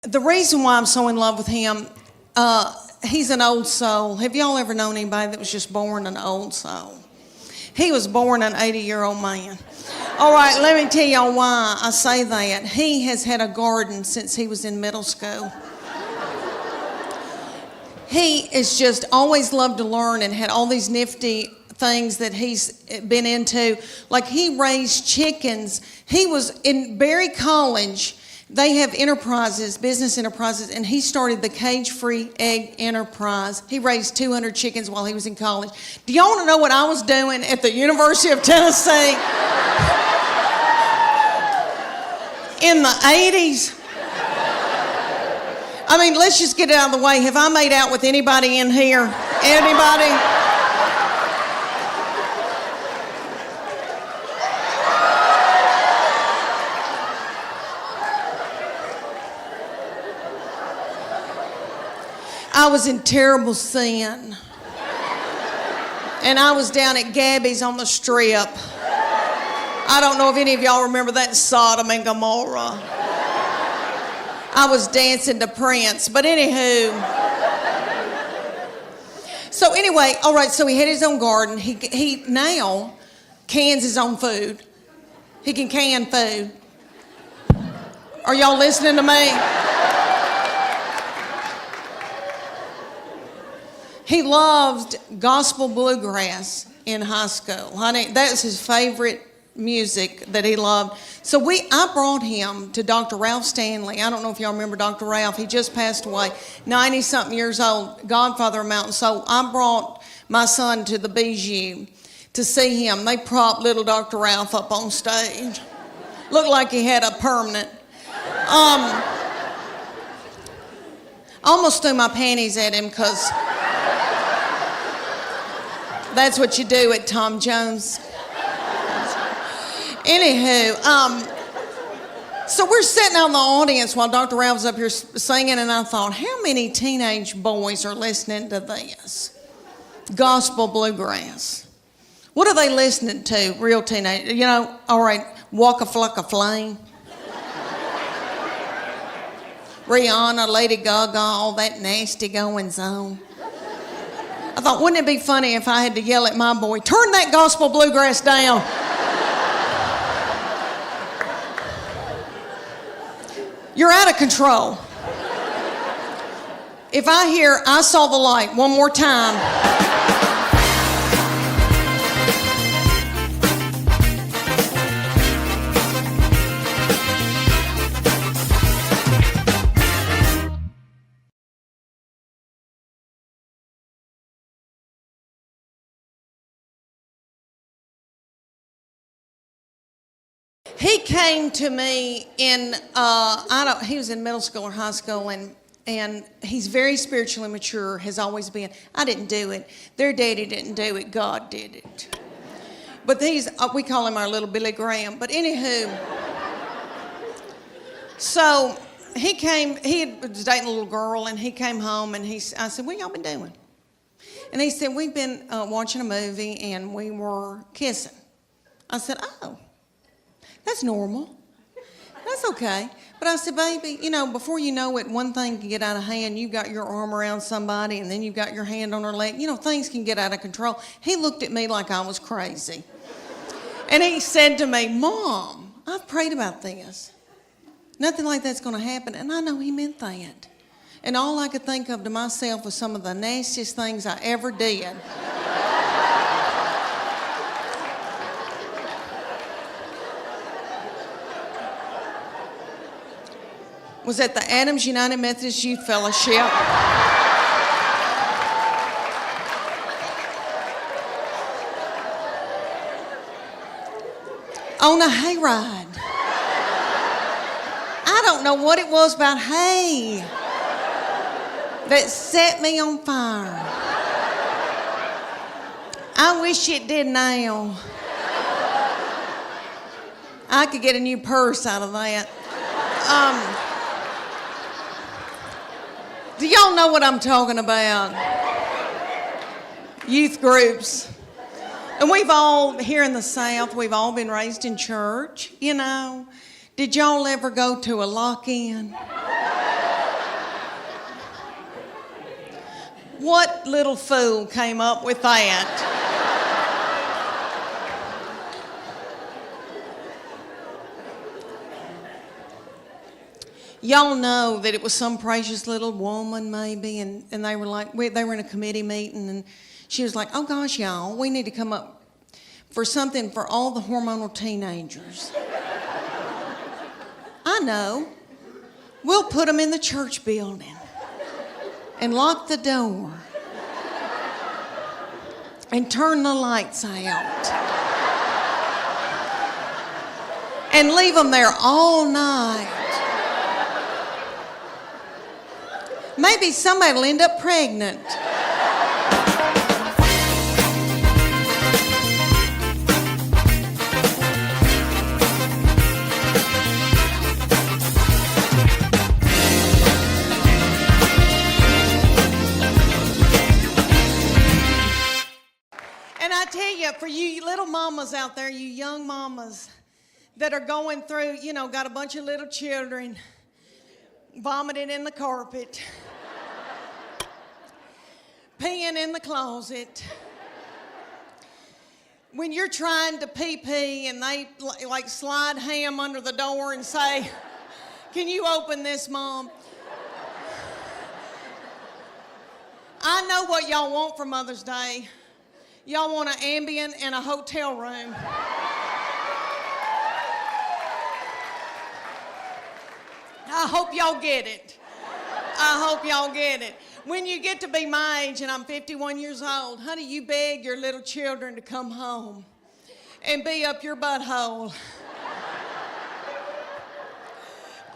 the reason why I'm so in love with him, he's an old soul. Have y'all ever known anybody that was just born an old soul? He was born an 80-year-old man. All right, let me tell y'all why I say that. He has had a garden since he was in middle school. He has just always loved to learn and had all these nifty things that he's been into. Like he raised chickens. He was in Berry College. They have enterprises, business enterprises, and he started the Cage-Free Egg Enterprise. He raised 200 chickens while he was in college. Do y'all want to know what I was doing at the University of Tennessee in the 80s? I mean, let's just get it out of the way. Have I made out with anybody in here? Anybody? I was in terrible sin. And I was down at Gabby's on the Strip. I don't know if any of y'all remember that Sodom and Gomorrah. I was dancing to Prince, but anywho. So anyway, all right, so he had his own garden. He now cans his own food. He can can food. Are y'all listening to me? He loved gospel bluegrass in high school. Honey, that's his favorite music that he loved. So I brought him to Dr. Ralph Stanley. I don't know if y'all remember Dr. Ralph. He just passed away, 90-something years old, godfather of Mountain. So I brought my son to the Bijou to see him. They propped little Dr. Ralph up on stage. Looked like he had a permanent. Almost threw my panties at him because that's what you do at Tom Jones. Anywho, so we're sitting out in the audience while Dr. Ralph's up here singing, and I thought, how many teenage boys are listening to this? Gospel bluegrass. What are they listening to, real teenage? You know, all right, Waka Flocka Flame. Rihanna, Lady Gaga, all that nasty goings on. I thought, wouldn't it be funny if I had to yell at my boy, turn that gospel bluegrass down. You're out of control. If I hear, I saw the light one more time. He came to me in, he was in middle school or high school, and he's very spiritually mature, has always been. I didn't do it. Their daddy didn't do it. God did it. But we call him our little Billy Graham. But anywho, so he was dating a little girl, and he came home, and I said, what y'all been doing? And he said, we've been watching a movie, and we were kissing. I said, oh. That's normal. That's okay. But I said, baby, you know, before you know it, one thing can get out of hand. You've got your arm around somebody, and then you've got your hand on her leg. You know, things can get out of control. He looked at me like I was crazy. And he said to me, Mom, I've prayed about this. Nothing like that's going to happen. And I know he meant that. And all I could think of to myself was some of the nastiest things I ever did. Was at the Adams United Methodist Youth Fellowship. On a hayride. I don't know what it was about hay that set me on fire. I wish it did now. I could get a new purse out of that. Do y'all know what I'm talking about? Youth groups. And we've all, here in the South, we've all been raised in church, you know. Did y'all ever go to a lock-in? What little fool came up with that? Y'all know that it was some precious little woman maybe, and they were like, they were in a committee meeting, and she was like, oh gosh, y'all, we need to come up for something for all the hormonal teenagers. I know. We'll put them in the church building and lock the door and turn the lights out and leave them there all night. Maybe somebody will end up pregnant. And I tell you, for you little mamas out there, you young mamas that are going through, got a bunch of little children vomiting in the carpet, peeing in the closet. When you're trying to pee and they like slide ham under the door and say, can you open this, Mom? I know what y'all want for Mother's Day. Y'all want an Ambien and a hotel room. I hope y'all get it. I hope y'all get it. When you get to be my age, and I'm 51 years old, honey, you beg your little children to come home and be up your butthole.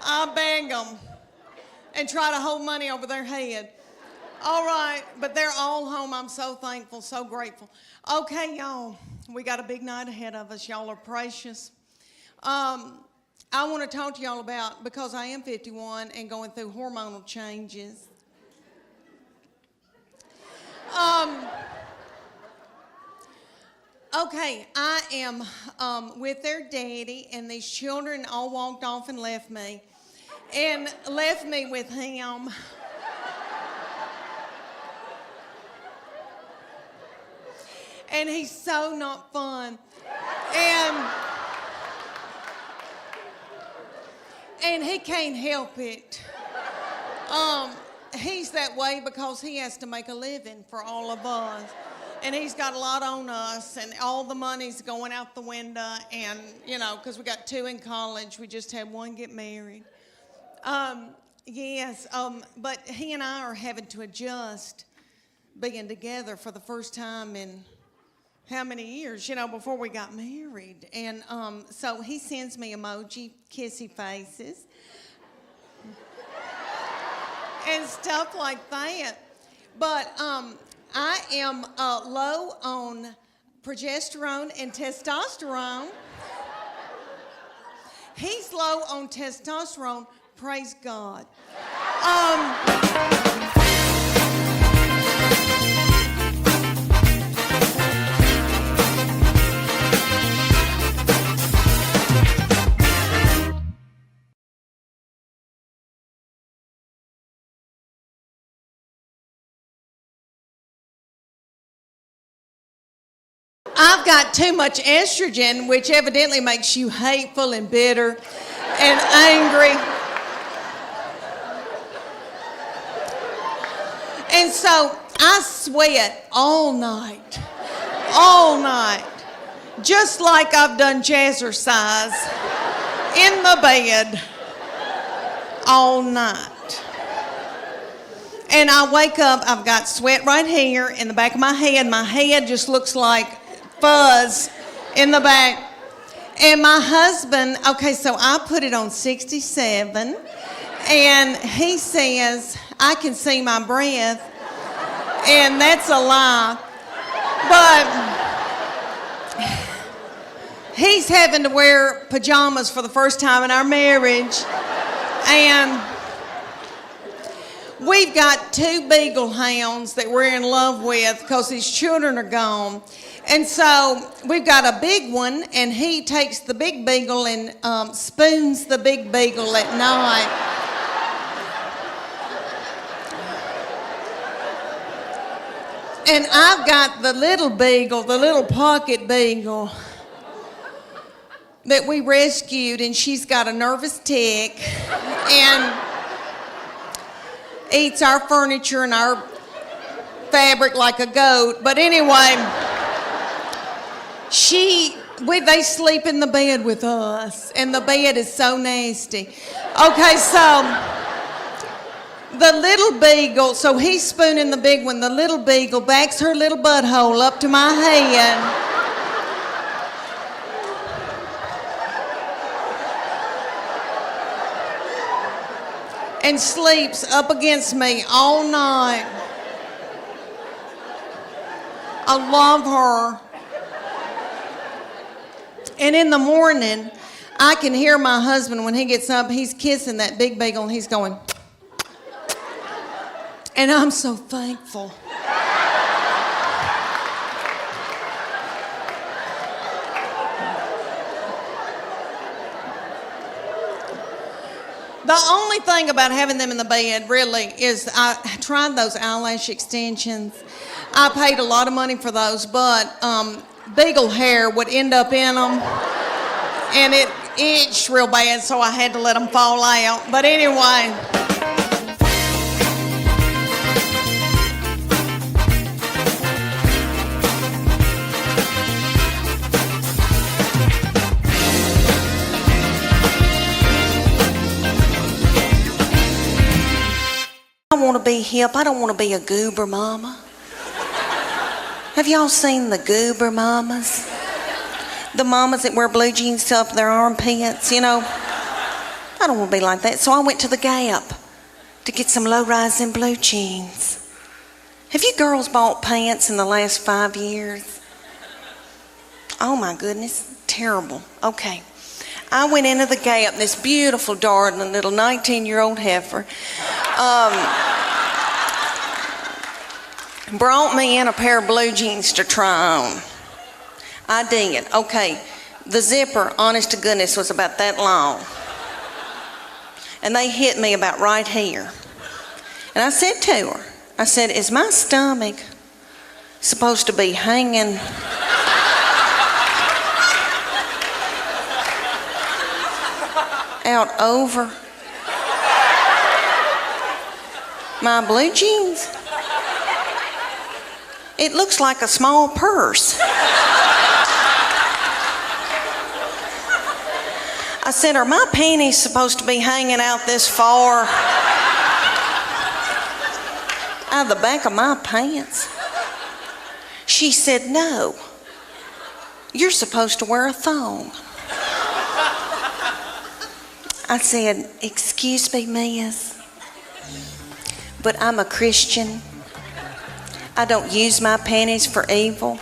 I beg them and try to hold money over their head. All right, but they're all home. I'm so thankful, so grateful. Okay, y'all, we got a big night ahead of us. Y'all are precious. I want to talk to y'all about, because I am 51 and going through hormonal changes. Okay, I am with their daddy, and these children all walked off and left me with him. And he's so not fun. And he can't help it. He's that way because he has to make a living for all of us. And he's got a lot on us, and all the money's going out the window. And, because we got 2 in college, we just had 1 get married. But he and I are having to adjust being together for the first time in how many years, before we got married. And so he sends me emoji, kissy faces, and stuff like that. But I am low on progesterone and testosterone. He's low on testosterone, praise God. I've got too much estrogen, which evidently makes you hateful and bitter and angry. And so I sweat all night, just like I've done jazzercise in the bed all night. And I wake up, I've got sweat right here in the back of my head. My head just looks like fuzz in the back. And my husband, okay, so I put it on 67, and he says, I can see my breath, and that's a lie. But he's having to wear pajamas for the first time in our marriage, and we've got 2 beagle hounds that we're in love with because his children are gone. And so we've got a big one, and he takes the big beagle and spoons the big beagle at night. And I've got the little beagle, the little pocket beagle that we rescued, and she's got a nervous tick and eats our furniture and our fabric like a goat. But anyway, they sleep in the bed with us, and the bed is so nasty. Okay, so the little beagle, so he's spooning the big one. The little beagle backs her little butthole up to my head. And sleeps up against me all night. I love her. And in the morning, I can hear my husband when he gets up, he's kissing that big beagle and he's going, and I'm so thankful. The only thing about having them in the bed, really, is I tried those eyelash extensions. I paid a lot of money for those, but beagle hair would end up in them, and it itched real bad, so I had to let them fall out. But anyway. I want to be hip. I don't want to be a goober mama. Have y'all seen the goober mamas? The mamas that wear blue jeans up their armpits, you know. I don't want to be like that. So I went to the Gap to get some low-rising blue jeans. Have you girls bought pants in the last 5 years? Oh my goodness, terrible. Okay. I went into the Gap, this beautiful, darling little 19-year-old heifer. Brought me in a pair of blue jeans to try on. I did. Okay, the zipper, honest to goodness, was about that long. And they hit me about right here. And I said to her, I said, is my stomach supposed to be hanging out over my blue jeans? It looks like a small purse. I said, are my panties supposed to be hanging out this far out of the back of my pants? She said, no, you're supposed to wear a thong. I said, excuse me, miss, but I'm a Christian. I don't use my panties for evil.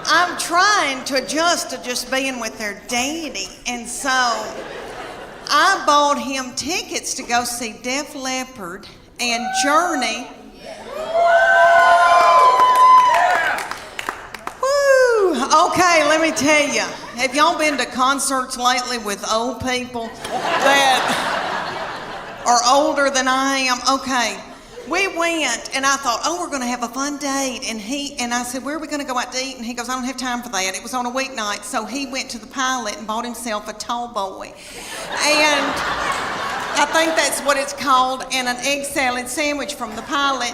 I'm trying to adjust to just being with their daddy, and so I bought him tickets to go see Def Leppard and Journey. Woo! Okay, let me tell you. Have y'all been to concerts lately with old people that are older than I am? Okay. We went, and I thought, oh, we're going to have a fun date. And I said, where are we going to go out to eat? And he goes, I don't have time for that. It was on a weeknight. So he went to the Pilot and bought himself a tall boy. And I think that's what it's called, and an egg salad sandwich from the Pilot.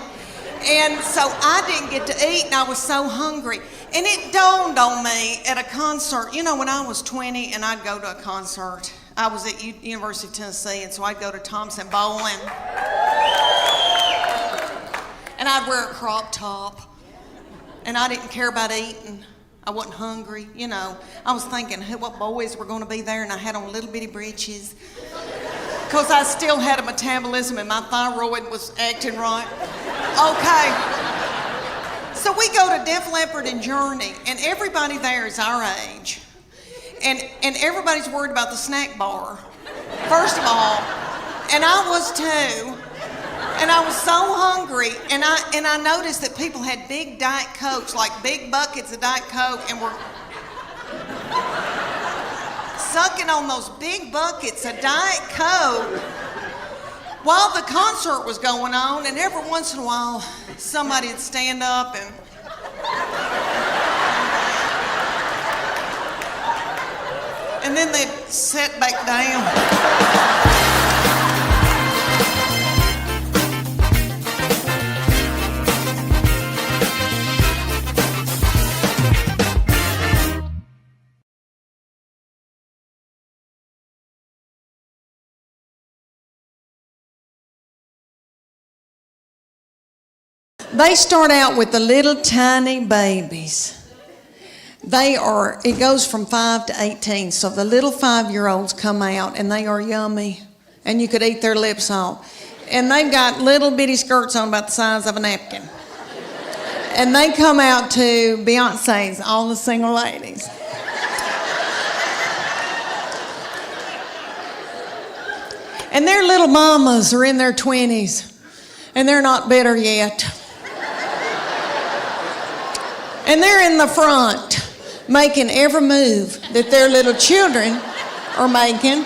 And so I didn't get to eat, and I was so hungry. And it dawned on me at a concert. You know, when I was 20 and I'd go to a concert, I was at University of Tennessee, and so I'd go to Thompson Bowling. And I'd wear a crop top. And I didn't care about eating. I wasn't hungry, you know. I was thinking what boys were going to be there, and I had on little bitty breeches. Because I still had a metabolism and my thyroid was acting right. Okay. So we go to Def Leppard and Journey, and everybody there is our age. And everybody's worried about the snack bar, first of all. And I was too. And I was so hungry, and I noticed that people had big Diet Cokes, like big buckets of Diet Coke, and were sucking on those big buckets of Diet Coke while the concert was going on, and every once in a while, somebody would stand up and then they'd sit back down. They start out with the little tiny babies. It goes from 5 to 18. So the little 5-year-olds come out and they are yummy. And you could eat their lips off. And they've got little bitty skirts on about the size of a napkin. And they come out to Beyonce's All the Single Ladies. And their little mamas are in their 20s. And they're not bitter yet. And they're in the front, making every move that their little children are making.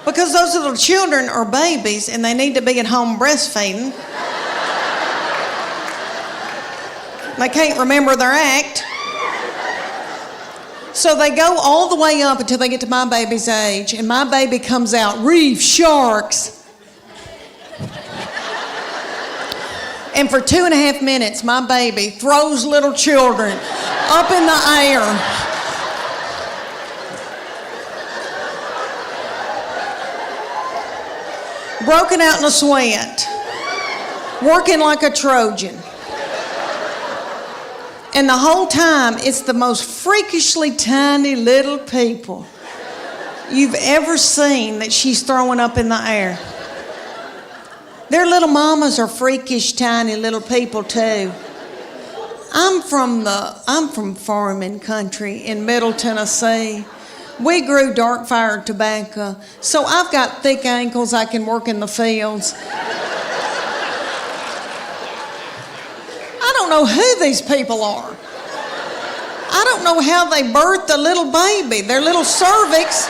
Because those little children are babies and they need to be at home breastfeeding. They can't remember their act. So they go all the way up until they get to my baby's age, and my baby comes out, reef sharks. And for 2.5 minutes, my baby throws little children up in the air. Broken out in a sweat, working like a Trojan. And the whole time, it's the most freakishly tiny little people you've ever seen that she's throwing up in the air. Their little mamas are freakish, tiny little people too. I'm from farming country in Middle Tennessee. We grew dark fired tobacco, so I've got thick ankles. I can work in the fields. I don't know who these people are. I don't know how they birthed a little baby. Their little cervix.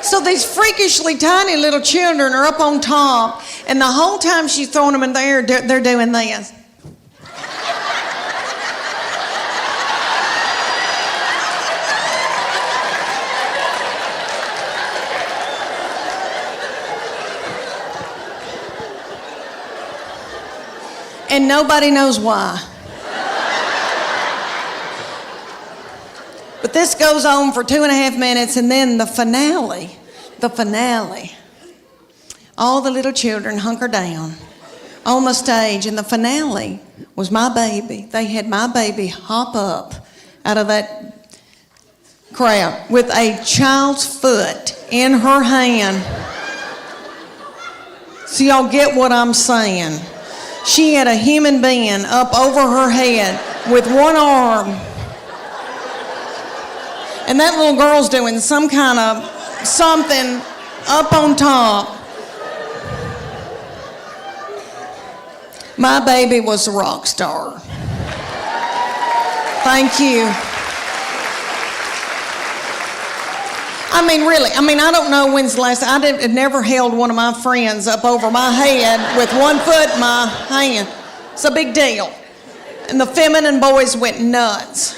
So these freakishly tiny little children are up on top, and the whole time she's throwing them in the air, they're doing this. And nobody knows why. But this goes on for 2.5 minutes, and then the finale. All the little children hunker down on the stage, and the finale was my baby. They had my baby hop up out of that crowd with a child's foot in her hand. So y'all get what I'm saying. She had a human being up over her head with one arm. And that little girl's doing some kind of something up on top. My baby was a rock star. Thank you. I mean, really, I don't know when's the last time. I had never held one of my friends up over my head with one foot in my hand. It's a big deal. And the feminine boys went nuts.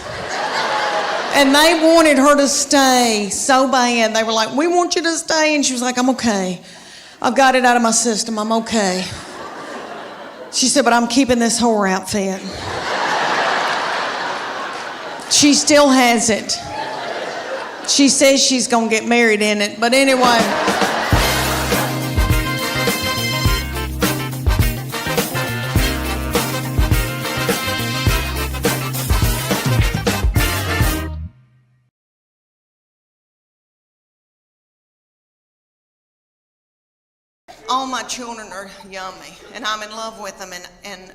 And they wanted her to stay so bad. They were like, we want you to stay. And she was like, I'm okay. I've got it out of my system. I'm okay. She said, but I'm keeping this whore outfit. She still has it. She says she's going to get married in it. But anyway. All my children are yummy, and I'm in love with them. And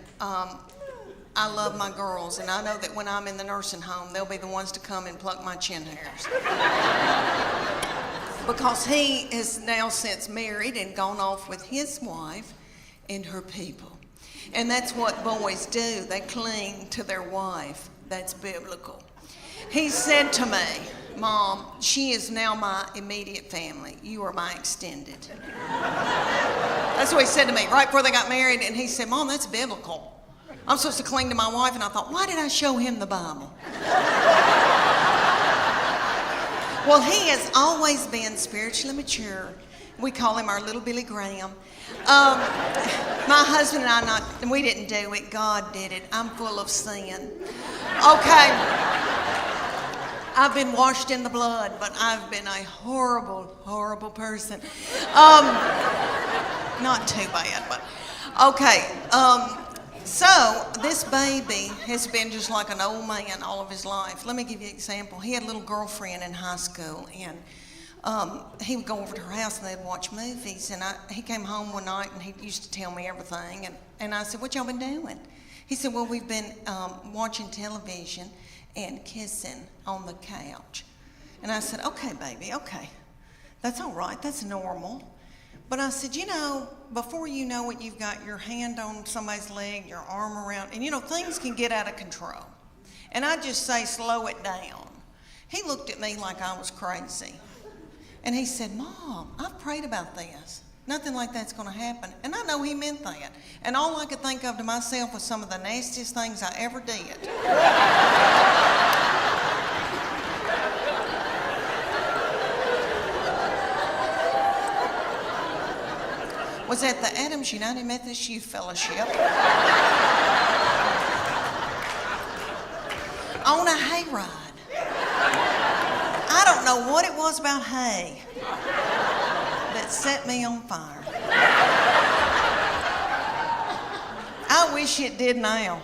I love my girls, and I know that when I'm in the nursing home, they'll be the ones to come and pluck my chin hairs. Because he is now since married and gone off with his wife and her people. And that's what boys do. They cling to their wife. That's biblical. He said to me, Mom, she is now my immediate family. You are my extended. That's what he said to me right before they got married. And he said, Mom, that's biblical. I'm supposed to cling to my wife. And I thought, why did I show him the Bible? Well, he has always been spiritually mature. We call him our little Billy Graham. My husband and I, we didn't do it. God did it. I'm full of sin. Okay. I've been washed in the blood, but I've been a horrible, horrible person. Not too bad, but okay. So this baby has been just like an old man all of his life. Let me give you an example. He had a little girlfriend in high school, and he would go over to her house and they'd watch movies. And he came home one night and he used to tell me everything. And I said, what y'all been doing? He said, well, we've been watching television and kissing on the couch. And I said, okay, baby, okay. That's all right. That's normal. But I said, you know, before you know it, you've got your hand on somebody's leg, your arm around, and you know, things can get out of control. And I just say, slow it down. He looked at me like I was crazy. And he said, Mom, I've prayed about this. Nothing like that's going to happen. And I know he meant that. And all I could think of to myself was some of the nastiest things I ever did. Was at the Adams United Methodist Youth Fellowship on a hayride. I don't know what it was about hay that set me on fire. I wish it did now,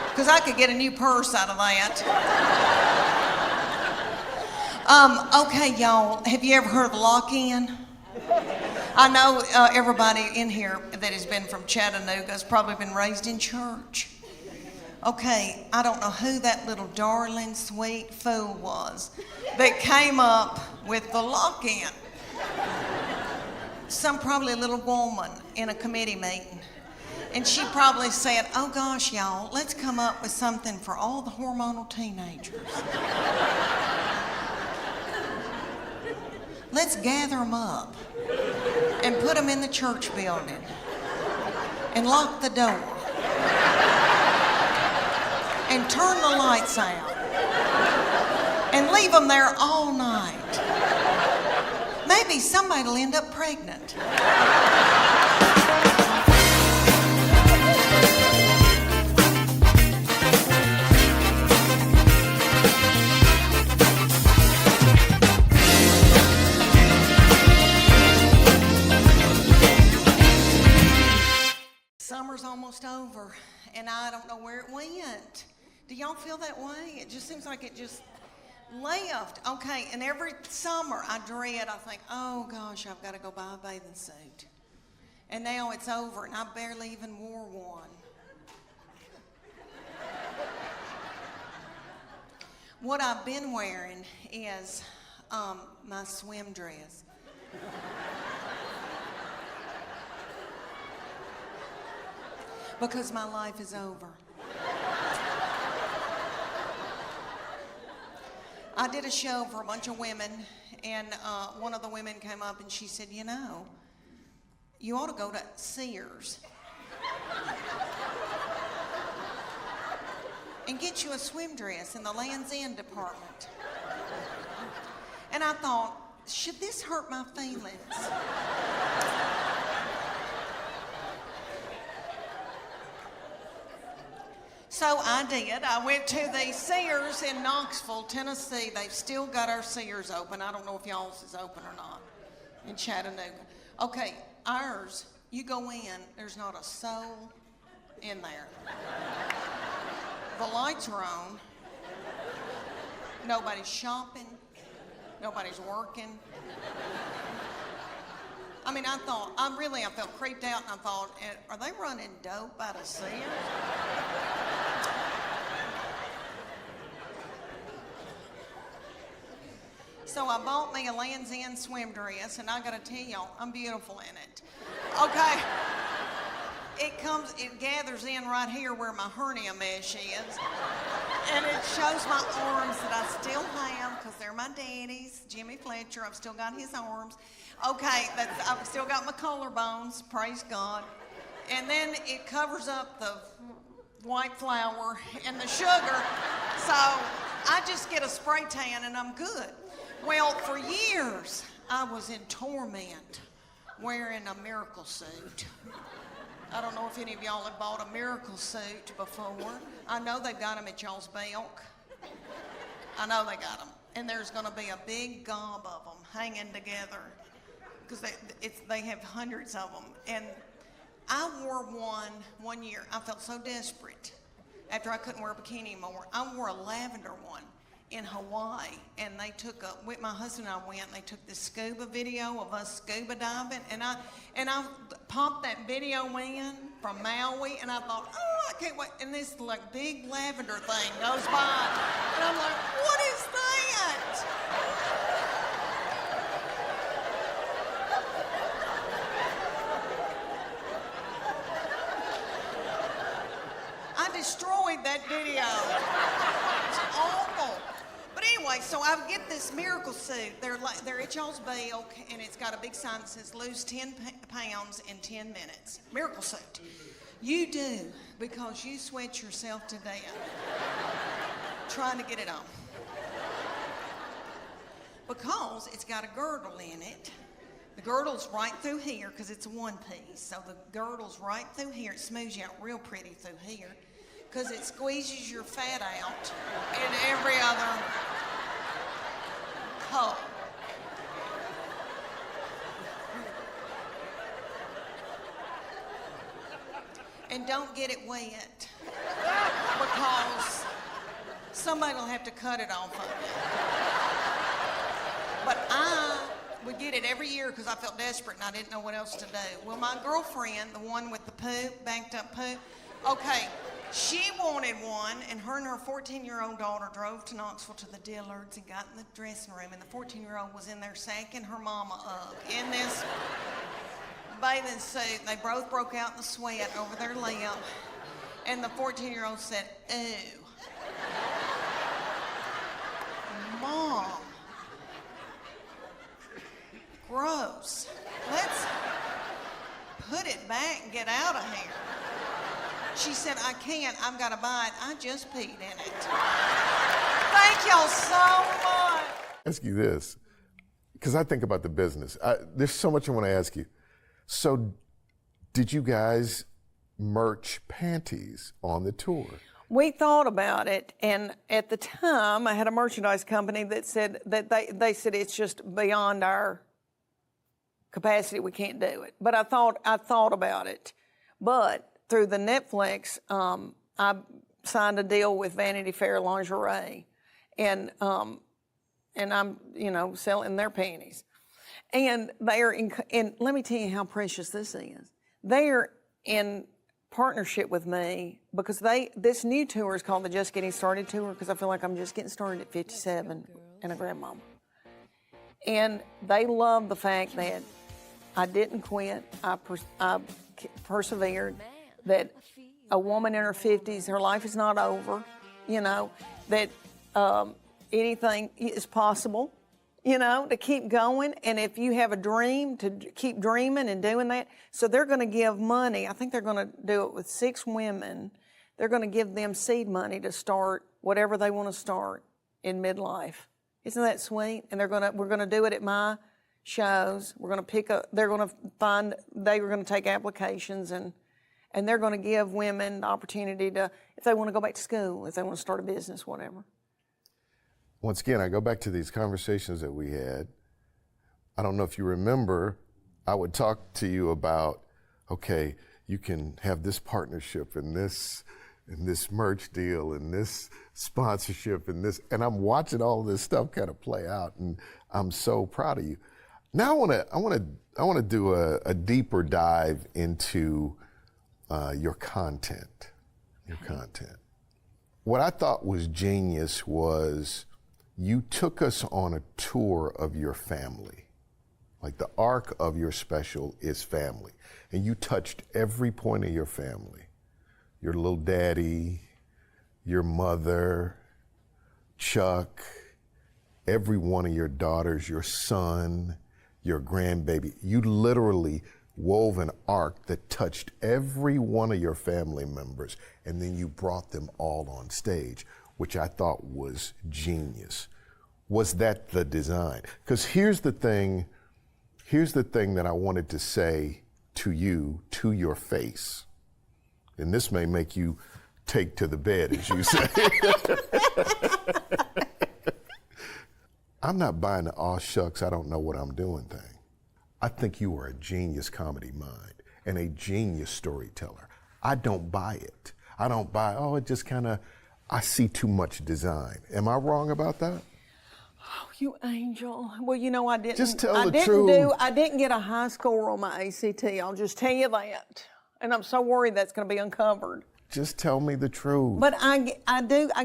because I could get a new purse out of that. Okay, y'all, have you ever heard of lock-in? I know everybody in here that has been from Chattanooga has probably been raised in church. Okay, I don't know who that little darling, sweet fool was that came up with the lock-in. Probably a little woman in a committee meeting. And she probably said, oh gosh, y'all, let's come up with something for all the hormonal teenagers. Let's gather them up and put them in the church building and lock the door and turn the lights out and leave them there all night. Maybe somebody will end up pregnant. Summer's almost over, and I don't know where it went. Do y'all feel that way? It just seems like it just left. Okay, and every summer I dread, I think, oh gosh, I've got to go buy a bathing suit. And now it's over, and I barely even wore one. What I've been wearing is my swim dress. Because my life is over. I did a show for a bunch of women, and one of the women came up and she said, you know, you ought to go to Sears and get you a swim dress in the Land's End department. And I thought, should this hurt my feelings? So I did. I went to the Sears in Knoxville, Tennessee. They've still got our Sears open. I don't know if y'all's is open or not in Chattanooga. Okay, ours, you go in, there's not a soul in there. The lights are on. Nobody's shopping. Nobody's working. I mean, I felt creeped out, and I thought, are they running dope out of Sears? So I bought me a Lands' End swim dress, and I gotta tell y'all, I'm beautiful in it. Okay. It gathers in right here where my hernia mesh is. And it shows my arms that I still have, because they're my daddy's. Jimmy Fletcher, I've still got his arms. Okay, I've still got my collarbones, praise God. And then it covers up the white flour and the sugar. So I just get a spray tan and I'm good. Well, for years, I was in torment wearing a miracle suit. I don't know if any of y'all have bought a miracle suit before. I know they've got them at y'all's Belk. I know they got them. And there's going to be a big gob of them hanging together, because they have hundreds of them. And I wore one year. I felt so desperate after I couldn't wear a bikini anymore. I wore a lavender one in Hawaii, and my husband and I went, and they took this scuba video of us scuba diving, and I popped that video in from Maui, and I thought, oh, I can't wait, and this like big lavender thing goes by, and I'm like, what is that? I destroyed that video. It's awful. But anyway, so I get this miracle suit. They're at y'all's Belk, and it's got a big sign that says lose 10 pounds in 10 minutes. Miracle suit. You do, because you sweat yourself to death trying to get it on. Because it's got a girdle in it. The girdle's right through here, because it's a one piece. So the girdle's right through here. It smooths you out real pretty through here, because it squeezes your fat out in every other hole. And don't get it wet, because somebody will have to cut it off of you. But I would get it every year because I felt desperate and I didn't know what else to do. Well, my girlfriend, the one with the poop, banked up poop, okay, she wanted one, and her 14-year-old daughter drove to Knoxville to the Dillards and got in the dressing room, and the 14-year-old was in there sacking her mama up in this bathing suit. They both broke out in the sweat over their lip, and the 14-year-old said, "Ew, Mom, gross. Let's put it back and get out of here." She said, "I can't. I've got to buy it. I just peed in it." Thank y'all so much. Ask you this, because I think about the business. There's so much I want to ask you. So, did you guys merch panties on the tour? We thought about it, and at the time, I had a merchandise company that said that they said it's just beyond our capacity. We can't do it. But I thought about it. But through the Netflix, I signed a deal with Vanity Fair Lingerie, and I'm selling their panties. And they're and let me tell you how precious this is. They're in partnership with me because this new tour is called the Just Getting Started Tour, because I feel like I'm just getting started at 57 and a grandmama. And they love the fact that I didn't quit. I persevered. That a woman in her 50s, her life is not over. That anything is possible. To keep going. And if you have a dream, to keep dreaming and doing that. So they're going to give money. I think they're going to do it with 6 women. They're going to give them seed money to start whatever they want to start in midlife. Isn't that sweet? And we're going to do it at my shows. We're going to they're going to take applications, and they're going to give women the opportunity to, if they want to go back to school, if they want to start a business, whatever. Once again, I go back to these conversations that we had. I don't know if you remember, I would talk to you about, okay, you can have this partnership and this merch deal and this sponsorship and I'm watching all this stuff kind of play out, and I'm so proud of you. Now I want to do a deeper dive into your content. Your content. What I thought was genius was you took us on a tour of your family. Like the arc of your special is family. And you touched every point of your family. Your little daddy, your mother, Chuck, every one of your daughters, your son, your grandbaby. You literally wove an arc that touched every one of your family members, and then you brought them all on stage, which I thought was genius. Was that the design? Because here's the thing that I wanted to say to you, to your face, and this may make you take to the bed, as you say. I'm not buying the "aw shucks, I don't know what I'm doing" thing. I think you are a genius comedy mind and a genius storyteller. I don't buy it. I don't buy, oh, it just kind of, I see too much design. Am I wrong about that? Oh, you angel. Well, you know, I didn't. Just tell the truth. I didn't get a high score on my ACT. I'll just tell you that. And I'm so worried that's going to be uncovered. Just tell me the truth. But I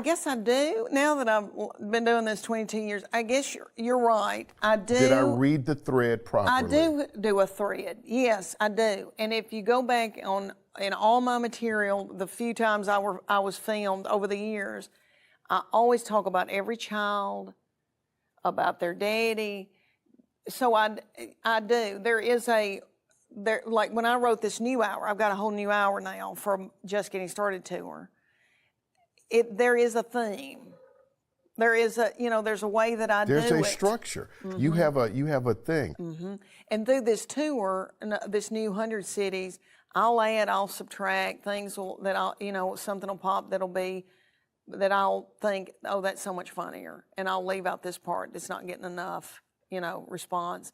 guess I do. Now that I've been doing this 22 years, I guess you're right. I do. Did I read the thread properly? I do a thread. Yes, I do. And if you go back in all my material, the few times I was filmed over the years, I always talk about every child, about their daddy. So I do. Like when I wrote this new hour, I've got a whole new hour now from Just Getting Started tour. There is a theme. There's a way that I do it. There's a structure. Mm-hmm. You have a thing. Mm-hmm. And through this tour, this new 100 cities, I'll add, I'll subtract things something will pop that I'll think, oh, that's so much funnier, and I'll leave out this part that's not getting enough, response.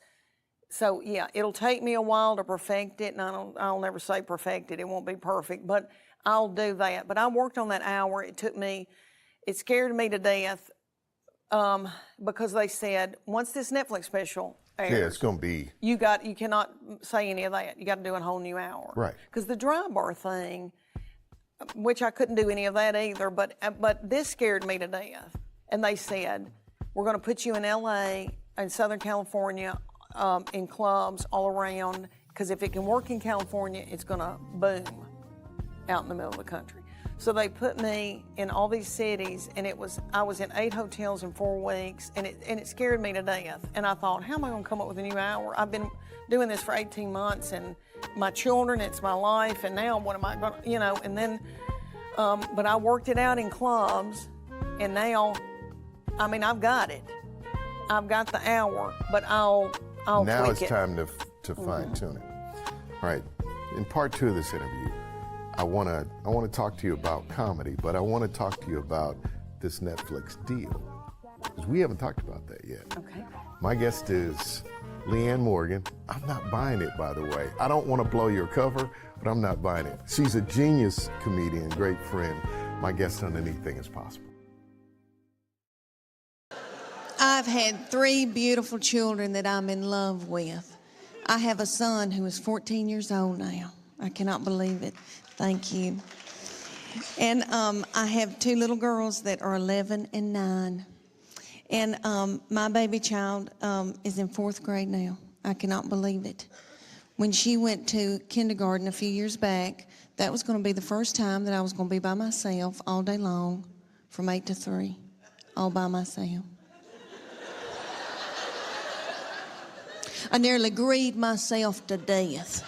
So yeah, it'll take me a while to perfect it, and I'll never say perfected. It won't be perfect, but I'll do that. But I worked on that hour. It scared me to death because they said once this Netflix special airs, yeah, it's gonna be. You cannot say any of that. You got to do a whole new hour, right? Because the dry bar thing, which I couldn't do any of that either. But this scared me to death, and they said we're going to put you in LA and Southern California. In clubs all around, because if it can work in California, it's going to boom out in the middle of the country. So they put me in all these cities, and I was in 8 hotels in 4 weeks, and it scared me to death. And I thought, how am I going to come up with a new hour? I've been doing this for 18 months, and my children, it's my life, and now what am I going to, and then, but I worked it out in clubs, and now, I've got it. I've got the hour, but I'll now tweak it's it. time to fine tune it. All right, in part 2 of this interview, I want to talk to you about comedy, but I want to talk to you about this Netflix deal, because we haven't talked about that yet. Okay. My guest is Leanne Morgan. I'm not buying it, by the way. I don't want to blow your cover, but I'm not buying it. She's a genius comedian, great friend. My guest on Anything Is Possible. I've had 3 beautiful children that I'm in love with. I have a son who is 14 years old now. I cannot believe it. Thank you. And I have 2 little girls that are 11 and 9. And my baby child is in 4th grade now. I cannot believe it. When she went to kindergarten a few years back, that was going to be the first time that I was going to be by myself all day long from 8 to 3, all by myself. I nearly grieved myself to death.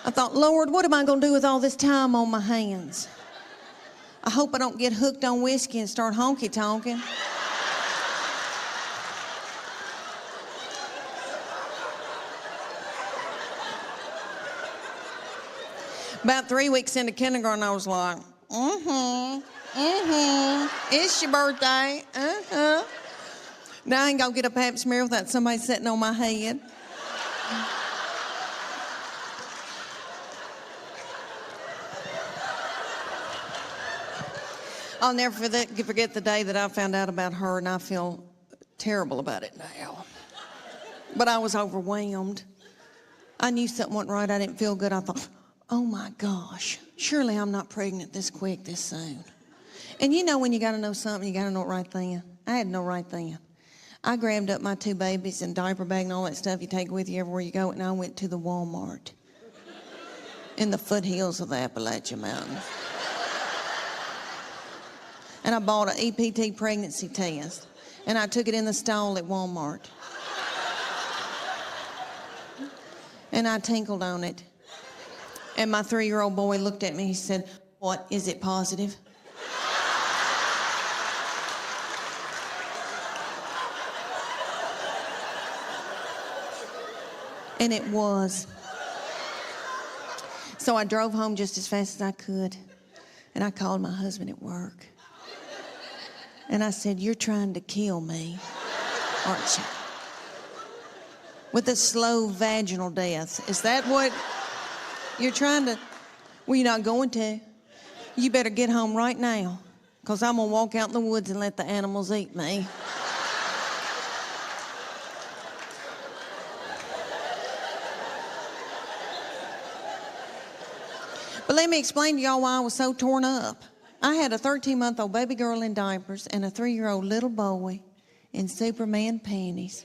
I thought, Lord, what am I going to do with all this time on my hands? I hope I don't get hooked on whiskey and start honky-tonking. About 3 weeks into kindergarten, I was like, it's your birthday, Now I ain't gonna get a pap smear without somebody sitting on my head. I'll never forget the day that I found out about her, and I feel terrible about it now. But I was overwhelmed. I knew something wasn't right. I didn't feel good. I thought, oh my gosh, surely I'm not pregnant this quick, this soon. And you know when you got to know something, you got to know it right then. I had no right then. I grabbed up my 2 babies and diaper bag and all that stuff you take with you everywhere you go, and I went to the Walmart in the foothills of the Appalachian Mountains. And I bought an EPT pregnancy test, and I took it in the stall at Walmart. And I tinkled on it. And my 3-year-old boy looked at me, he said, "What, is it positive?" And it was. So I drove home just as fast as I could, and I called my husband at work. And I said, "You're trying to kill me, aren't you? With a slow vaginal death. Is that what you're trying to?" "Well, you're not going to. You better get home right now, because I'm going to walk out in the woods and let the animals eat me." But let me explain to y'all why I was so torn up. I had a 13-month-old baby girl in diapers and a 3-year-old little boy in Superman panties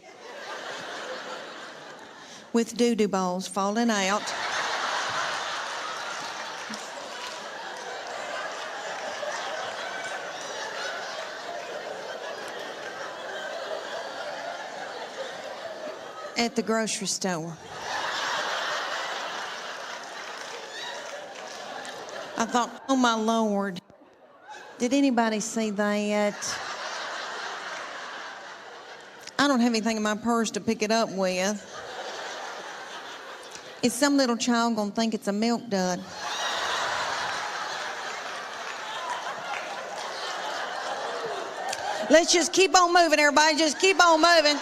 with doo-doo balls falling out. At the grocery store. I thought, oh my Lord, did anybody see that? I don't have anything in my purse to pick it up with. Is some little child gonna think it's a milk dud? Let's just keep on moving, everybody. Just keep on moving.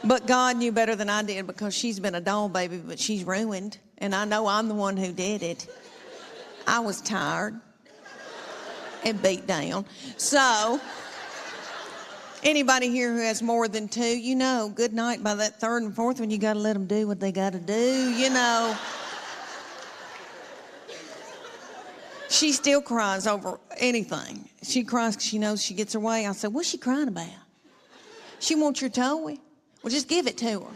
But God knew better than I did, because she's been a doll baby, but she's ruined. And I know I'm the one who did it. I was tired and beat down. So, anybody here who has more than 2, you know, good night by that 3rd and 4th one, you got to let them do what they got to do, you know. She still cries over anything. She cries because she knows she gets her way. I said, "What's she crying about?" "She wants your toy." "Well, just give it to her."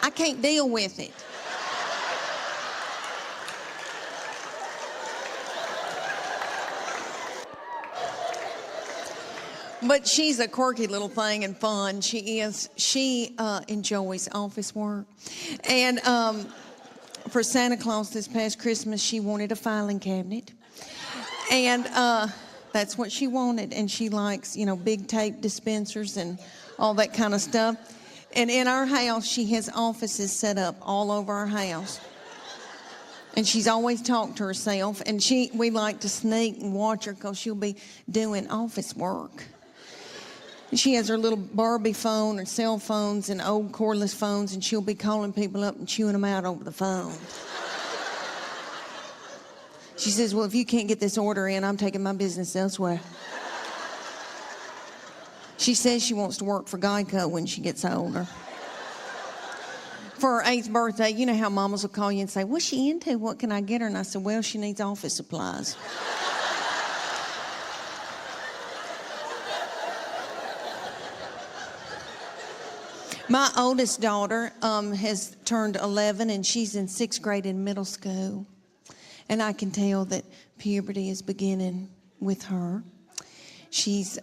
"I can't deal with it." But she's a quirky little thing and fun. She is. She enjoys office work. And for Santa Claus this past Christmas, she wanted a filing cabinet. And that's what she wanted. And she likes, you know, big tape dispensers and all that kind of stuff. And in our house, she has offices set up all over our house. And she's always talked to herself. And we like to sneak and watch her, because she'll be doing office work. And she has her little Barbie phone and cell phones and old cordless phones, and she'll be calling people up and chewing them out over the phone. She says, "Well, if you can't get this order in, I'm taking my business elsewhere." She says she wants to work for Geico when she gets older. For her 8th birthday, you know how mamas will call you and say, "What's she into? What can I get her?" And I said, "Well, she needs office supplies." My oldest daughter has turned 11, and she's in 6th grade in middle school. And I can tell that puberty is beginning with her. She's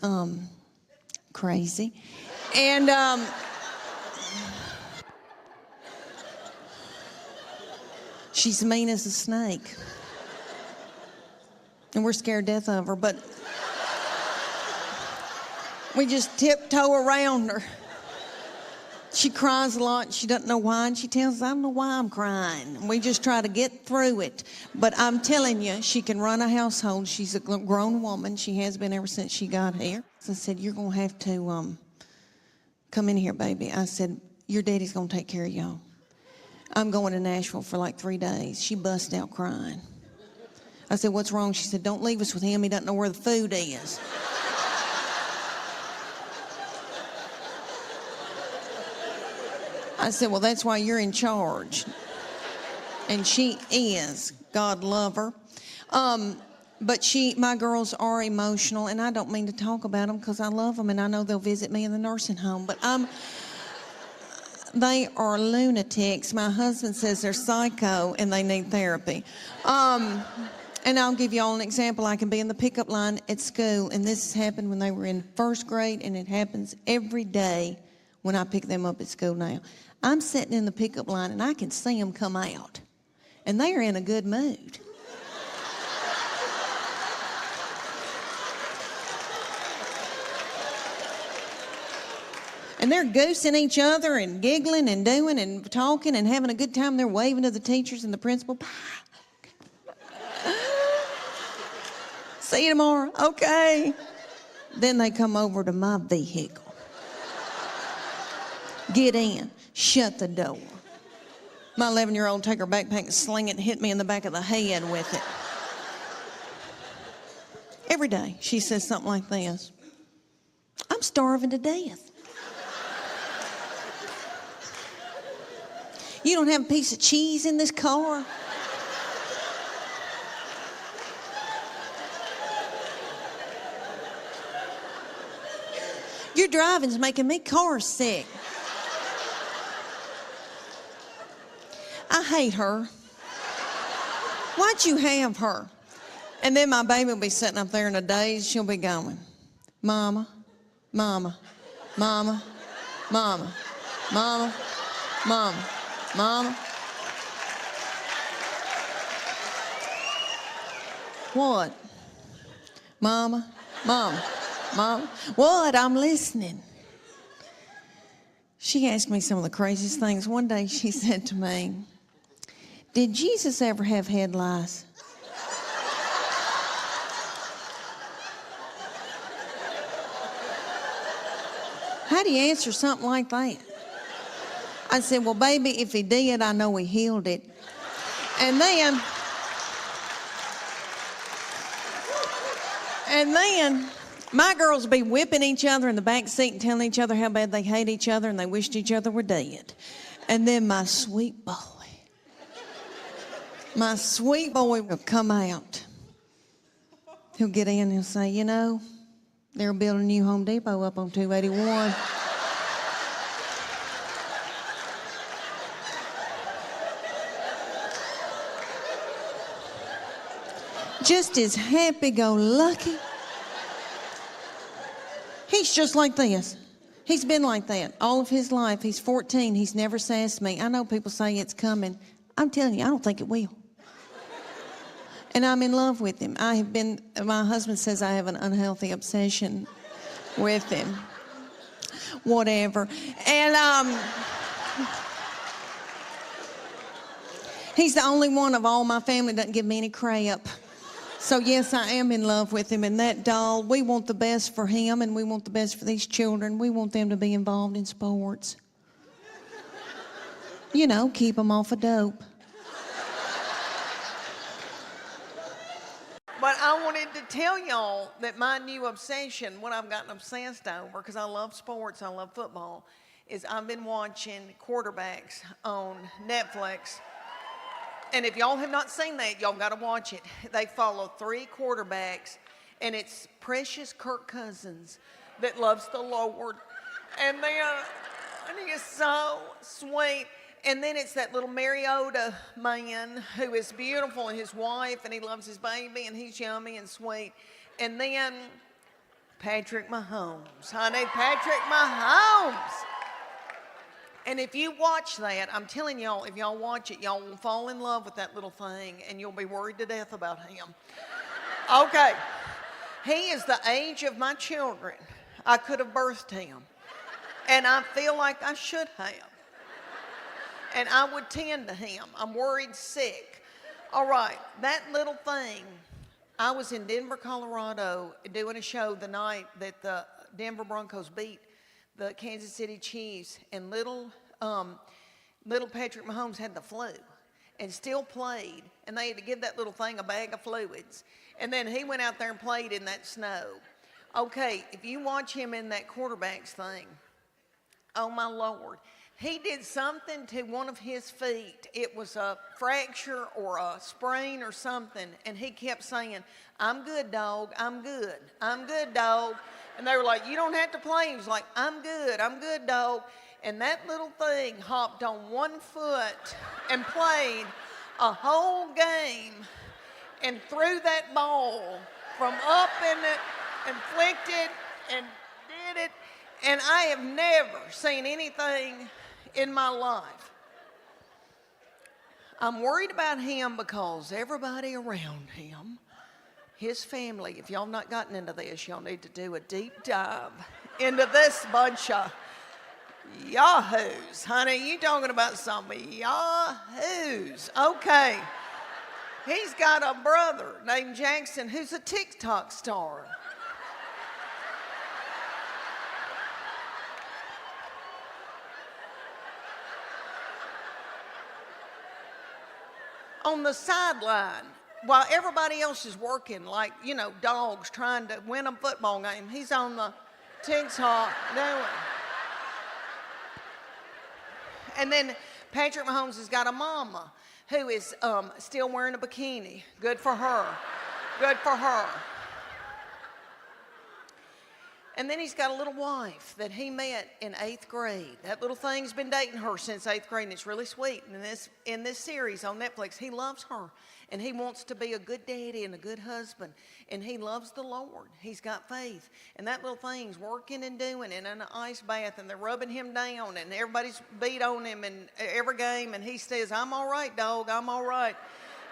crazy. And she's mean as a snake. And we're scared to death of her, but we just tiptoe around her. She cries a lot. She doesn't know why, and she tells us, "I don't know why I'm crying." And we just try to get through it. But I'm telling you, she can run a household. She's a grown woman. She has been ever since she got here. So I said, "You're going to have to come in here, baby." I said, "Your daddy's going to take care of y'all. I'm going to Nashville for like 3 days." She bust out crying. I said, what's wrong? She said, don't leave us with him. He doesn't know where the food is. I said, well, that's why you're in charge. And she is. God love her. But my girls are emotional, and I don't mean to talk about them because I love them, and I know they'll visit me in the nursing home. But they are lunatics. My husband says they're psycho, and they need therapy. And I'll give you all an example. I can be in the pickup line at school, and this happened when they were in first grade, and it happens every day when I pick them up at school now. I'm sitting in the pickup line, and I can see them come out, and they are in a good mood. And they're goosing each other and giggling and doing and talking and having a good time. They're waving to the teachers and the principal. See you tomorrow. Okay. Then they come over to my vehicle. Get in. Shut the door. My 11-year-old take her backpack and sling it and hit me in the back of the head with it. Every day she says something like this. I'm starving to death. You don't have a piece of cheese in this car? Your driving's making me car sick. I hate her. Why'd you have her? And then my baby will be sitting up there in a daze. She'll be going, Mama, Mama, Mama, Mama, Mama, Mama. Mama. What? Mama, Mama, Mama. What? I'm listening. She asked me some of the craziest things. One day she said to me, did Jesus ever have head lice? How do you answer something like that? I said, well, baby, if he did, I know he healed it. And then my girls be whipping each other in the back seat and telling each other how bad they hate each other and they wished each other were dead. And then my sweet boy will come out. He'll get in and he'll say, you know, they're building a new Home Depot up on 281. Just as happy-go-lucky. He's just like this. He's been like that all of his life. He's 14. He's never sassed me. I know people say it's coming. I'm telling you, I don't think it will. And I'm in love with him. My husband says I have an unhealthy obsession with him. Whatever. And he's the only one of all my family that doesn't give me any crap. So yes, I am in love with him, and that doll, we want the best for him, and we want the best for these children. We want them to be involved in sports. You know, keep them off of dope. But I wanted to tell y'all that my new obsession, what I've gotten obsessed over, because I love sports, I love football, is I've been watching quarterbacks on Netflix. And if y'all have not seen that, y'all got to watch it. They follow 3 quarterbacks, and it's precious Kirk Cousins that loves the Lord. And he is so sweet. And then it's that little Mariota man who is beautiful, and his wife, and he loves his baby, and he's yummy and sweet. And then Patrick Mahomes. Honey, Patrick Mahomes. And if you watch that, I'm telling y'all, if y'all watch it, y'all will fall in love with that little thing, and you'll be worried to death about him. Okay. He is the age of my children. I could have birthed him. And I feel like I should have. And I would tend to him. I'm worried sick. All right, that little thing. I was in Denver, Colorado, doing a show the night that the Denver Broncos beat the Kansas City Chiefs, and little Patrick Mahomes had the flu. and still played. And they had to give that little thing a bag of fluids. And then he went out there and played in that snow. Okay, if you watch him in that quarterback's thing, oh my Lord, he did something to one of his feet. It was a fracture or a sprain or something. And he kept saying, I'm good, dog. I'm good. I'm good, dog. And they were like, you don't have to play. He was like, I'm good, dog. And that little thing hopped on one foot and played a whole game and threw that ball from up in it and flicked it and did it. And I have never seen anything in my life. I'm worried about him because everybody around him, his family, if y'all not gotten into this, y'all need to do a deep dive into this bunch of yahoos. Honey, you talking about some yahoos. Okay. He's got a brother named Jackson who's a TikTok star. On the sideline, while everybody else is working, like, you know, dogs trying to win a football game, he's on the TikTok doing. And then Patrick Mahomes has got a mama who is still wearing a bikini. Good for her. Good for her. And then he's got a little wife that he met in 8th grade. That little thing's been dating her since 8th grade, and it's really sweet. And in this series on Netflix, he loves her, and he wants to be a good daddy and a good husband, and he loves the Lord. He's got faith. And that little thing's working and doing and in an ice bath, and they're rubbing him down, and everybody's beat on him in every game, and he says, I'm all right, dog, I'm all right.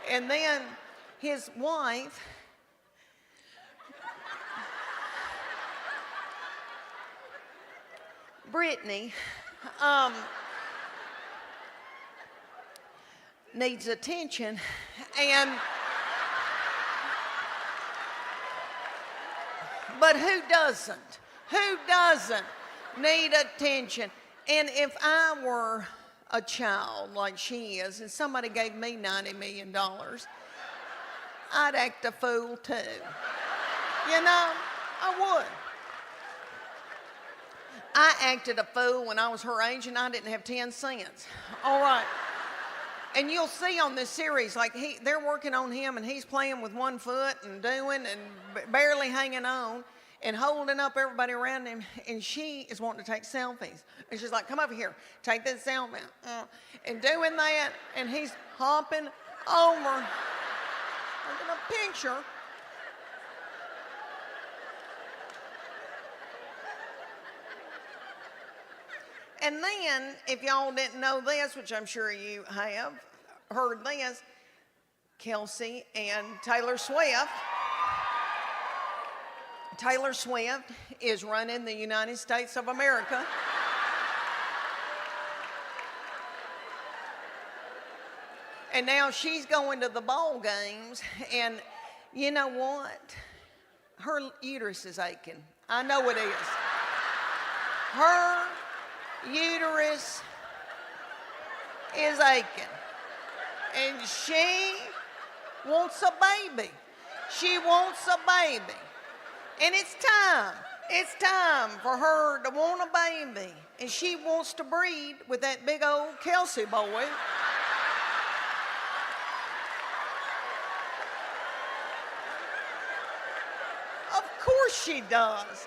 And then his wife... Brittany needs attention, but who doesn't? Who doesn't need attention? And if I were a child like she is, and somebody gave me $90 million, I'd act a fool too. You know, I would. I acted a fool when I was her age and I didn't have 10 cents. All right. And you'll see on this series, like they're working on him and he's playing with one foot and doing and barely hanging on and holding up everybody around him. And she is wanting to take selfies. And she's like, come over here, take this selfie. And doing that, and he's hopping over, taking a picture. And then, if y'all didn't know this, which I'm sure you have heard this, Kelsey and Taylor Swift. Taylor Swift is running the United States of America. And now she's going to the ball games, and you know what? Her uterus is aching. I know it is. Her uterus is aching, and she wants a baby. She wants a baby, and it's time for her to want a baby, and she wants to breed with that big old Kelsey boy. Of course she does.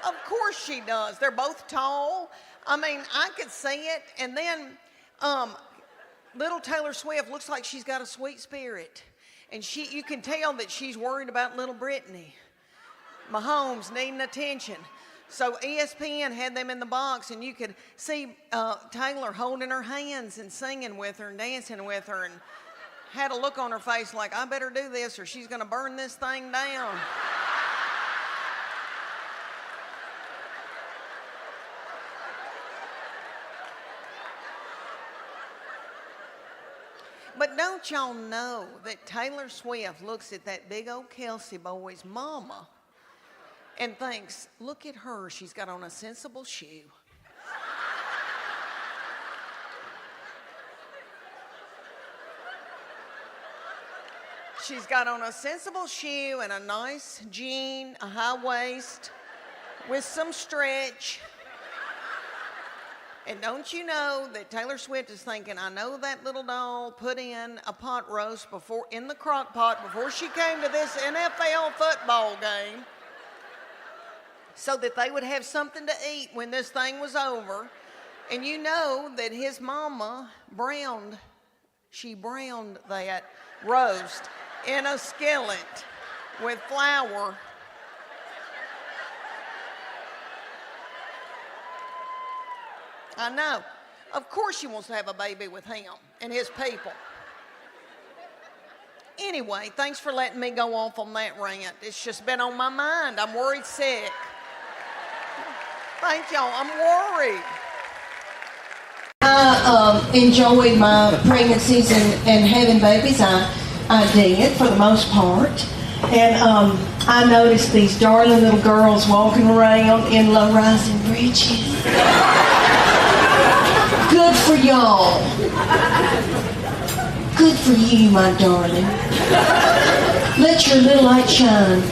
Of course she does. They're both tall. I mean, I could see it. And then little Taylor Swift looks like she's got a sweet spirit. And you can tell that she's worried about little Brittany Mahomes needing attention. So ESPN had them in the box, and you could see Taylor holding her hands and singing with her and dancing with her, and had a look on her face like, I better do this or she's going to burn this thing down. But don't y'all know that Taylor Swift looks at that big old Kelsey boy's mama and thinks, look at her, she's got on a sensible shoe. She's got on a sensible shoe and a nice jean, a high waist with some stretch. And don't you know that Taylor Swift is thinking, I know that little doll put in a pot roast in the crock pot before she came to this NFL football game so that they would have something to eat when this thing was over. And you know that his mama browned that roast in a skillet with flour. I know. Of course she wants to have a baby with him and his people. Anyway, thanks for letting me go off on that rant. It's just been on my mind. I'm worried sick. Thank y'all. I'm worried. I enjoyed my pregnancies and having babies. I did for the most part. And I noticed these darling little girls walking around in low-rising breeches. Good for y'all. Good for you, my darling. Let your little light shine.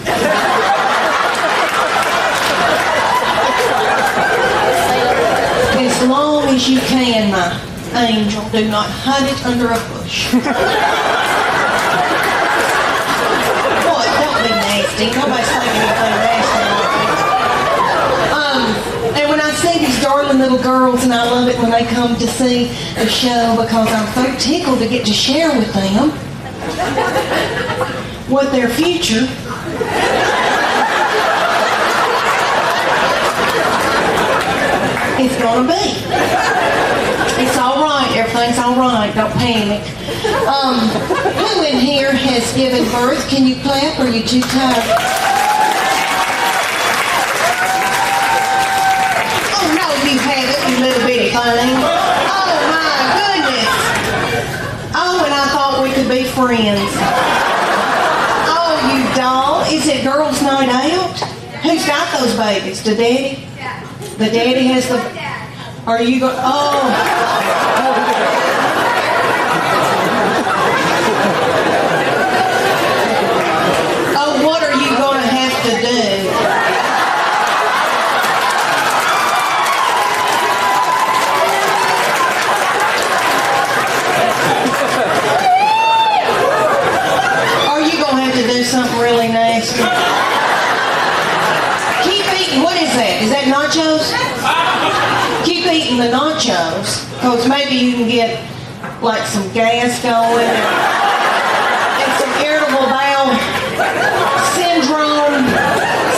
As long as you can, my angel. Do not hide it under a bush. Boy, don't be nasty. Nobody's saying anything nasty. And when I see these darling little girls, and I love it when they come to see the show because I'm so tickled to get to share with them what their future is going to be. It's all right. Everything's all right. Don't panic. Who in here has given birth? Can you clap, or are you too tired? Oh, no, you haven't, you little bitty thing. Oh, my goodness. Oh, and I thought we could be friends. Oh, you doll. Is it girls' night out? Who's got those babies? The daddy? The daddy has the... Are you going... Oh. Oh, what are you going to have to do? Are you going to have to do something really nasty? Keep eating. What is that? Is that nachos? Keep eating the nachos, because maybe you can get like some gas going and some irritable bowel syndrome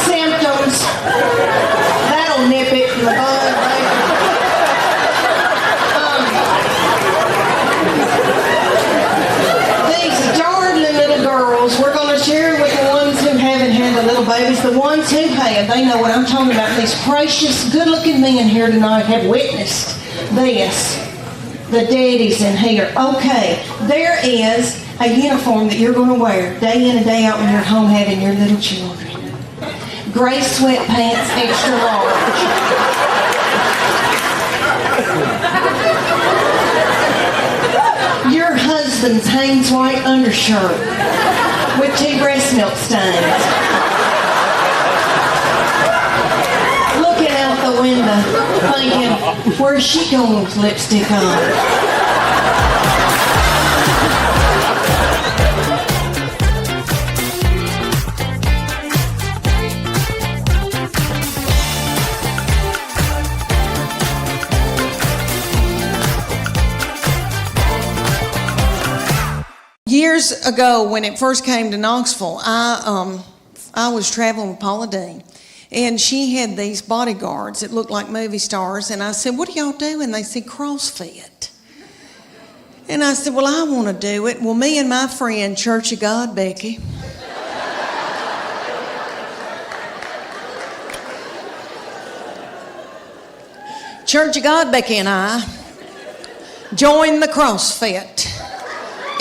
symptoms. That'll nip it in the bud, baby. These darling little girls, we're going to share with the ones who haven't had the little babies. The ones who have, they know what I'm talking about. These precious, good-looking men here tonight have witnessed this. The daddies in here. Okay, there is a uniform that you're going to wear day in and day out when you're home having your little children. Gray sweatpants, extra large. Your husband's Hanes white undershirt with 2 breast milk stains. Looking out the window, thinking, where's she going with lipstick on? Years ago, when it first came to Knoxville, I was traveling with Paula Dean, and she had these bodyguards that looked like movie stars, and I said, what do y'all do? And they said, CrossFit. And I said, well, I want to do it. Well, me and my friend, Church of God, Becky, Church of God, Becky and I joined the CrossFit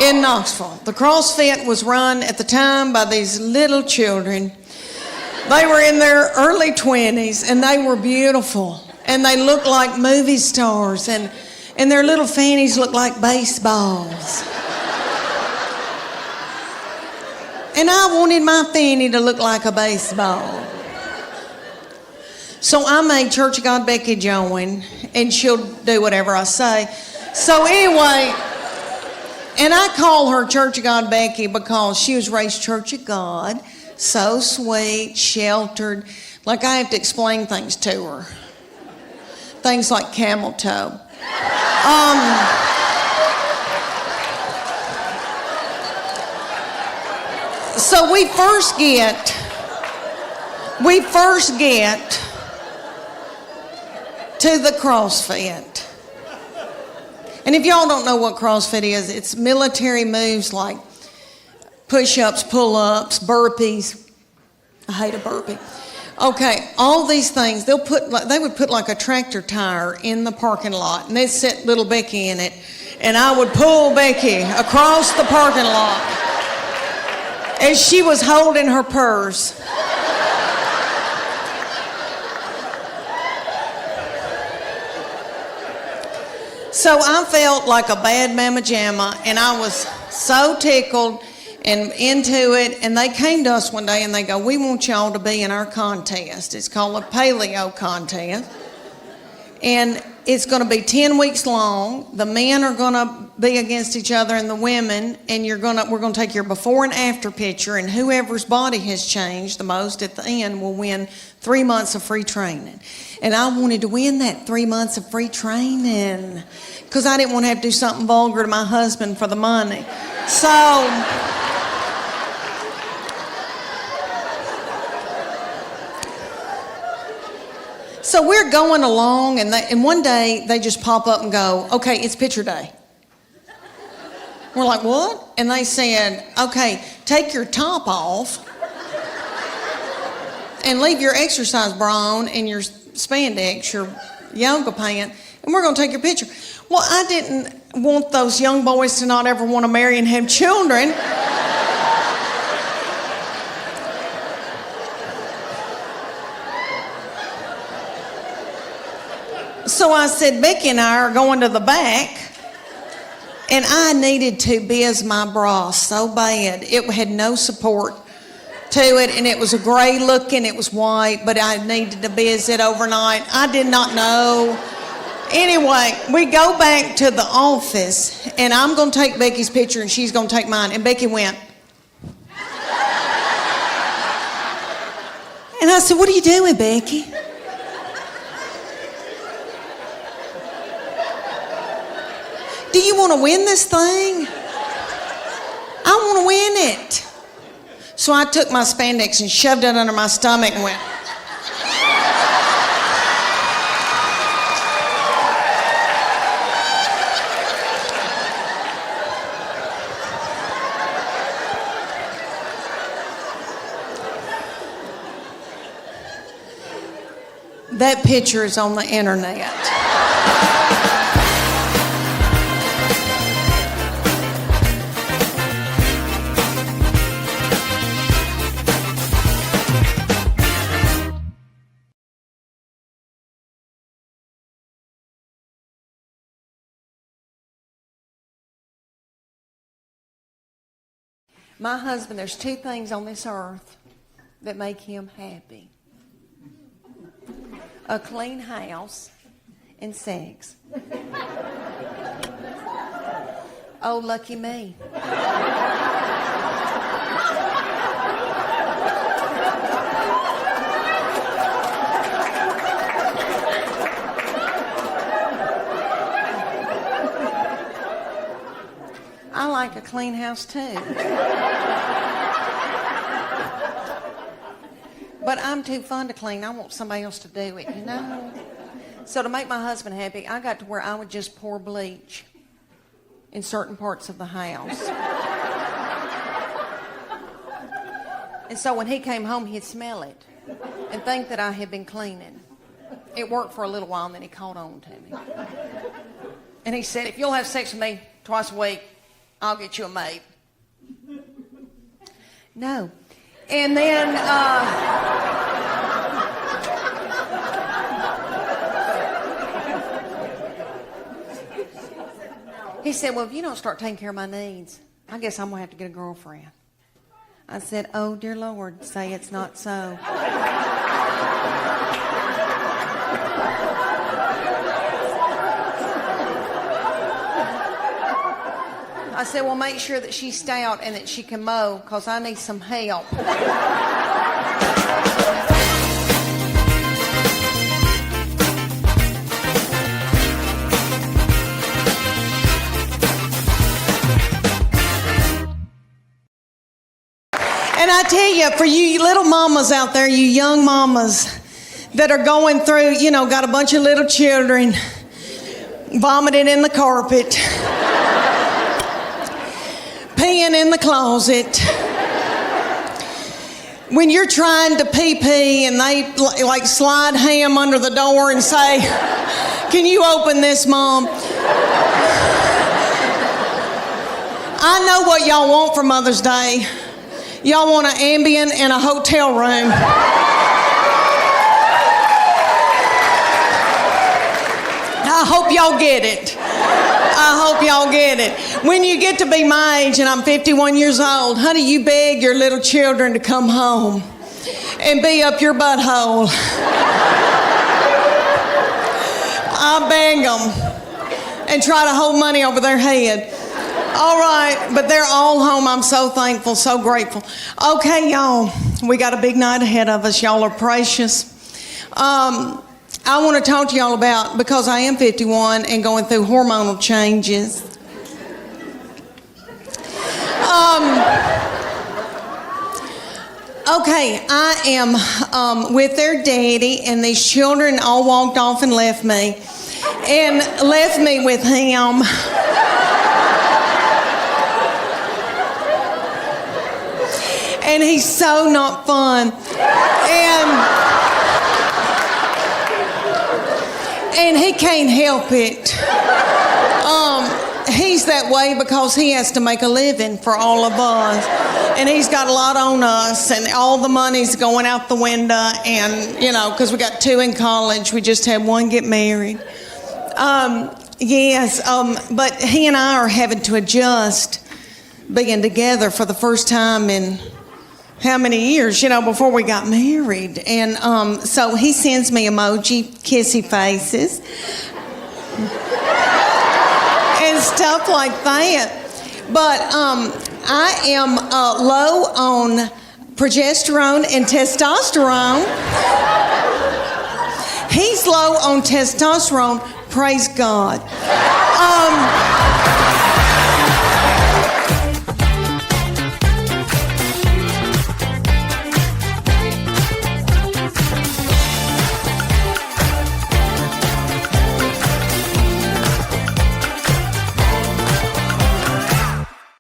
in Knoxville. The CrossFit was run at the time by these little children. They were in their early 20s, and they were beautiful, and they looked like movie stars, and their little fannies looked like baseballs. And I wanted my fanny to look like a baseball. So I made Church of God Becky join, and she'll do whatever I say. So anyway, and I call her Church of God Becky because she was raised Church of God, so sweet, sheltered. Like I have to explain things to her. Things like camel toe. So we first get to the Crossfit. And if y'all don't know what Crossfit is, it's military moves like push-ups, pull-ups, burpees. I hate a burpee. Okay, all these things, they would put like a tractor tire in the parking lot, and they'd set little Becky in it, and I would pull Becky across the parking lot as she was holding her purse. So I felt like a bad mama jamma, and I was so tickled and into it. And they came to us one day and they go, we want y'all to be in our contest. It's called a paleo contest. And it's going to be 10 weeks long. The men are going to be against each other and the women, and we're going to take your before and after picture, and whoever's body has changed the most at the end will win 3 months of free training. And I wanted to win that 3 months of free training because I didn't want to have to do something vulgar to my husband for the money. So we're going along, and one day they just pop up and go, okay, it's picture day. We're like, what? And they said, okay, take your top off and leave your exercise bra on and your spandex, your yoga pant, and we're going to take your picture. Well, I didn't want those young boys to not ever want to marry and have children. So I said, Becky and I are going to the back, and I needed to biz my bra so bad. It had no support to it, and it was a gray looking, it was white, but I needed to biz it overnight. I did not know. Anyway, we go back to the office, and I'm going to take Becky's picture, and she's going to take mine. And Becky went. And I said, what are you doing, Becky? Do you want to win this thing? I want to win it. So I took my spandex and shoved it under my stomach and went. That picture is on the internet. My husband, there's two things on this earth that make him happy. A clean house and sex. Oh, lucky me. I like a clean house too. But I'm too fun to clean. I want somebody else to do it, you know? So to make my husband happy, I got to where I would just pour bleach in certain parts of the house. And so when he came home, he'd smell it and think that I had been cleaning. It worked for a little while, and then he caught on to me. And he said, if you'll have sex with me twice a week, I'll get you a maid. No. And then, he said, well, if you don't start taking care of my needs, I guess I'm going to have to get a girlfriend. I said, oh, dear Lord, say it's not so. I said, well, make sure that she's stout and that she can mow, because I need some help. And I tell you, for you little mamas out there, you young mamas that are going through, got a bunch of little children vomiting in the carpet, peeing in the closet. When you're trying to pee and they like slide ham under the door and say, can you open this, Mom? I know what y'all want for Mother's Day. Y'all want an Ambien and a hotel room. I hope y'all get it. I hope y'all get it. When you get to be my age, and I'm 51 years old, honey, you beg your little children to come home and be up your butthole. I beg them and try to hold money over their head. All right, but they're all home. I'm so thankful, so grateful. Okay, y'all, we got a big night ahead of us. Y'all are precious. I want to talk to y'all about, because I am 51 and going through hormonal changes. Okay, I am with their daddy, and these children all walked off and left me with him. And he's so not fun. And he can't help it. He's that way because he has to make a living for all of us. And he's got a lot on us, and all the money's going out the window. And, because we got 2 in college, we just had 1 get married. But he and I are having to adjust being together for the first time in how many years, before we got married. And so he sends me emoji, kissy faces, and stuff like that. But I am low on progesterone and testosterone. He's low on testosterone, praise God.